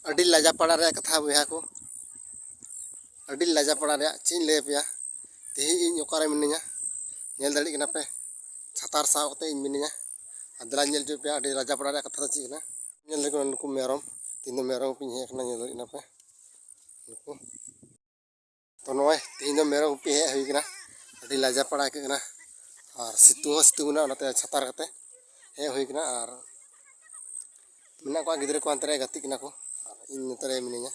अड़ी लाजा पड़ा रे कथा बुया को अड़ी लाजा पड़ा रे चीन ले पे तेही इन ओकारे मिनिया नेल दड़ी कना पे छातार साव कते इन मिनिया अदला नेल जो पे अड़ी लाजा पड़ा रे कथा ची कना नेल ले को नुकु मेरम तीन मेरम पे हे कना नेल दड़ी ना पे नुकु तो नोय तीन मेरम पे हे हुई कना अड़ी लाजा पड़ा के कना और सितुंग ना नते छातार कते हे हुई कना और मिना को गिदरे को अंतरे गति कना को इन नतरे मिनिया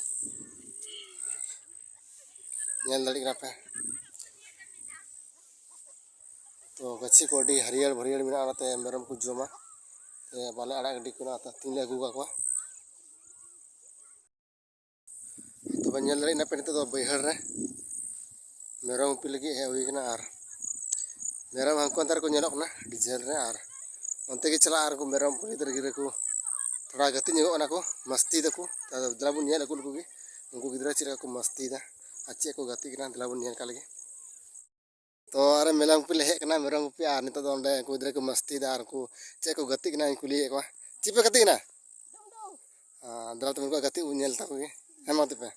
नेल दड़ी कना पे तो गच्छी को अड़ी हरियर भरियर मिना नते मेरम को जोमा बाले आड़ा गड्डी को ना तीन ले अगुगा को तो बनेल दड़ी ना पे तो बैहड़ रे मेरम पे लगी हे हुई कना और मेरम हमको अंदर को नेलोक ना डीजल रे और onte ke chala ar ko meram puri ter gira ko थोड़ा गति nego ना को मस्ती दको दलाबुन नेल अकुल को उनको गिदरा चिरा को मस्ती दा अच्छे को गति कना दलाबुन नेल का लगे तो अरे मेलम पे हे कना मेरम पे आर नितो दो अंडे को गिदरा को मस्ती दा आर को चे को गति कना कुली को चिपे गति कना दला तुम को गति उ नेल ता को हम मत पे